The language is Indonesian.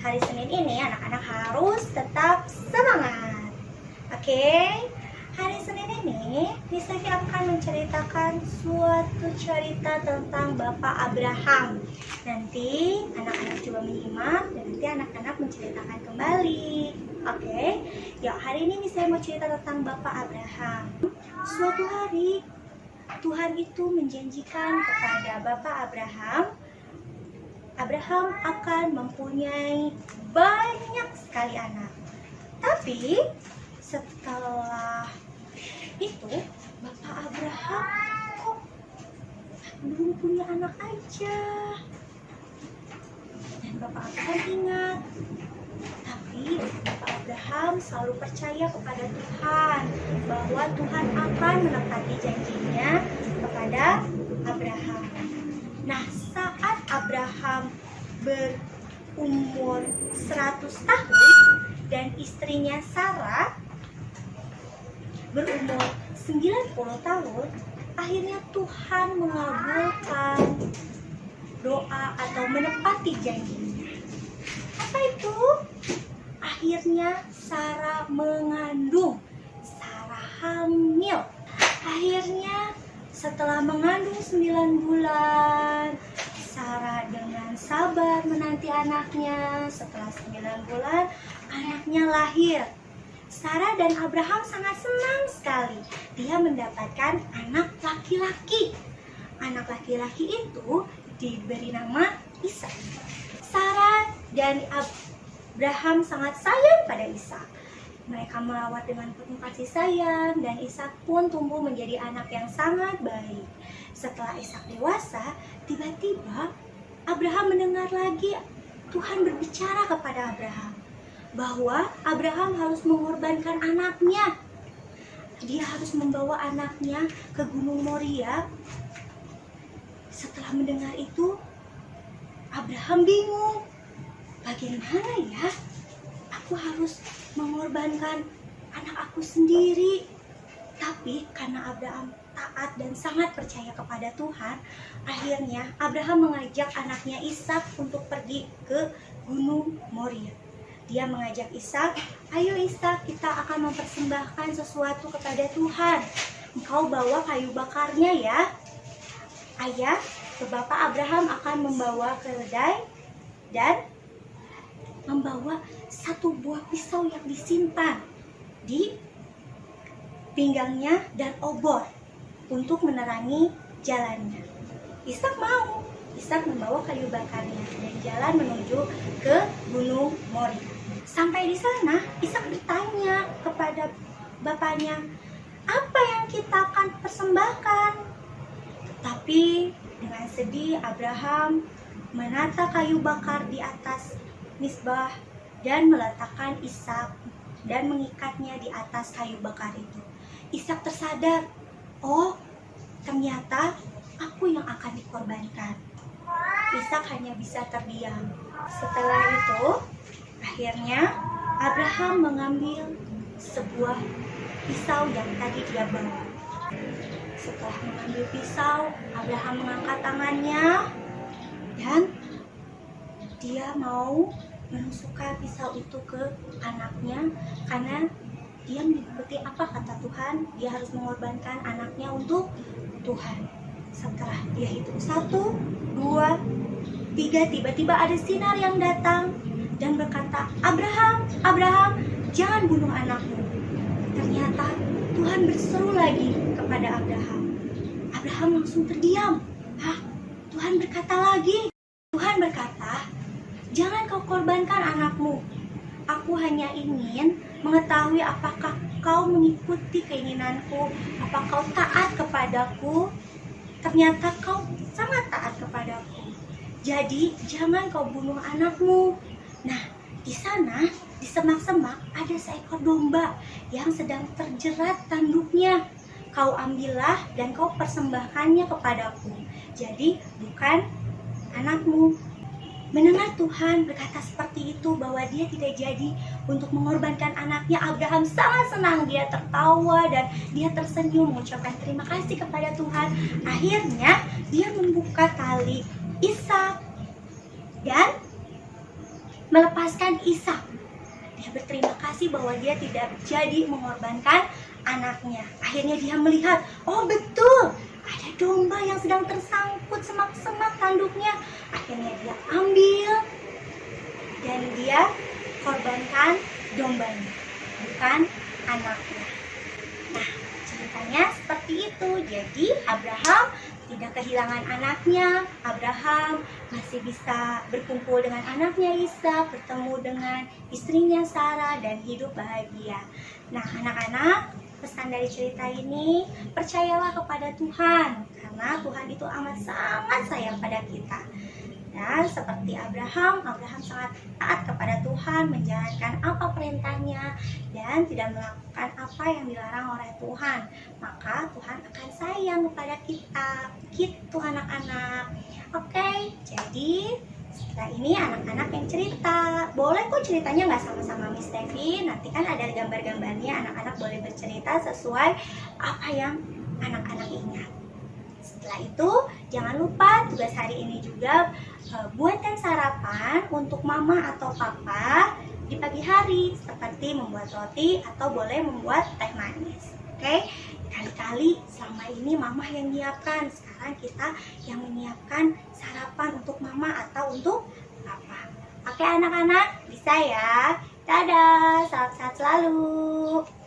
hari Senin ini anak-anak harus tetap semangat. Oke? Hari Senin ini Miss Evi akan menceritakan suatu cerita tentang Bapak Abraham. Nanti anak-anak coba menyimak dan nanti anak-anak menceritakan kembali. Oke? Ya, hari ini Miss Evi mau cerita tentang Bapak Abraham. Suatu hari Tuhan itu menjanjikan kepada Bapak Abraham akan mempunyai banyak sekali anak. Tapi setelah itu Bapak Abraham kok belum punya anak aja. Dan Bapak Abraham ingat, tapi Bapak Abraham selalu percaya kepada Tuhan bahwa Tuhan akan menepati janjinya kepada Abraham. Nah, saat Abraham berumur 100 tahun dan istrinya Sarah berumur 90 tahun, akhirnya Tuhan mengabulkan doa atau menepati janjinya. Apa itu? Akhirnya Sarah mengandung, Sarah hamil. Akhirnya setelah mengandung 9 bulan, Sarah dengan sabar menanti anaknya. Setelah 9 bulan, anaknya lahir. Sarah dan Abraham sangat senang sekali. Dia mendapatkan anak laki-laki. Anak laki-laki itu diberi nama Ishak. Sarah dan Abraham sangat sayang pada Ishak. Mereka merawat dengan penuh kasih sayang dan Ishak pun tumbuh menjadi anak yang sangat baik. Setelah Ishak dewasa, tiba-tiba Abraham mendengar lagi Tuhan berbicara kepada Abraham bahwa Abraham harus mengorbankan anaknya. Dia harus membawa anaknya ke Gunung Moria. Setelah mendengar itu, Abraham bingung. Bagaimana ya? Aku harus mengorbankan anak aku sendiri. Tapi karena Abraham taat dan sangat percaya kepada Tuhan, akhirnya Abraham mengajak anaknya Ishak untuk pergi ke Gunung Moria. Dia mengajak Ishak, ayo Ishak, kita akan mempersembahkan sesuatu kepada Tuhan. Engkau bawa kayu bakarnya ya. Ayah ke Bapak Abraham akan membawa keledai dan membawa satu buah pisau yang disimpan di pinggangnya dan obor untuk menerangi jalannya. Ishak mau. Ishak membawa kayu bakarnya dan jalan menuju ke Gunung Moria. Sampai di sana, Ishak bertanya kepada bapaknya, apa yang kita akan persembahkan? Tapi dengan sedih Abraham menata kayu bakar di atas misbah dan meletakkan Ishak dan mengikatnya di atas kayu bakar itu. Ishak tersadar, oh ternyata aku yang akan dikorbankan. Ishak hanya bisa terdiam. Setelah itu, akhirnya Abraham mengambil sebuah pisau yang tadi dia bawa. Setelah mengambil pisau, Abraham mengangkat tangannya dan dia mau menusukkan pisau itu ke anaknya karena dia mengikuti apa kata Tuhan, dia harus mengorbankan anaknya untuk Tuhan. Setelah dia hitung 1, 2, 3, tiba-tiba ada sinar yang datang dan berkata, Abraham, Abraham, jangan bunuh anakmu. Ternyata Tuhan berseru lagi kepada Abraham. Abraham langsung terdiam. Tuhan berkata lagi. Tuhan berkata, jangan kau korbankan anakmu. Aku hanya ingin mengetahui apakah kau mengikuti keinginanku, apakah kau taat kepadaku. Ternyata kau sangat taat kepadaku. Jadi jangan kau bunuh anakmu. Nah, di sana, di semak-semak ada seekor domba yang sedang terjerat tanduknya. Kau ambillah dan kau persembahkannya kepadaku. Jadi bukan anakmu. Mendengar Tuhan berkata seperti itu bahwa dia tidak jadi untuk mengorbankan anaknya, Abraham sangat senang. Dia tertawa dan dia tersenyum mengucapkan terima kasih kepada Tuhan. Akhirnya dia membuka tali Ishak dan melepaskan Ishak. Dia berterima kasih bahwa dia tidak jadi mengorbankan anaknya. Akhirnya dia melihat, oh betul, ada domba yang sedang tersangkut semak-semak tanduknya. Akhirnya dia ambil dan dia korbankan dombanya, bukan anaknya. Nah, ceritanya seperti itu. Jadi Abraham tidak kehilangan anaknya. Abraham masih bisa berkumpul dengan anaknya Ishak, bertemu dengan istrinya Sarah, dan hidup bahagia. Nah, anak-anak, pesan dari cerita ini, percayalah kepada Tuhan, karena Tuhan itu amat sangat sayang pada kita. Dan seperti Abraham sangat taat kepada Tuhan, menjalankan apa perintahnya, dan tidak melakukan apa yang dilarang oleh Tuhan. Maka Tuhan akan sayang kepada kita. Gitu anak-anak. Oke, jadi setelah ini anak-anak yang cerita. Boleh kok ceritanya nggak sama-sama Miss Devi. Nanti kan ada gambar-gambarnya, anak-anak boleh bercerita sesuai apa yang anak-anak ingat. Setelah itu, jangan lupa tugas hari ini juga buatkan sarapan untuk mama atau papa di pagi hari, seperti membuat roti atau boleh membuat teh manis. Oke? Kali-kali selama ini mama yang menyiapkan, sekarang kita yang menyiapkan sarapan untuk mama atau untuk papa. Oke anak-anak, bisa ya? Dadah, salam sehat selalu.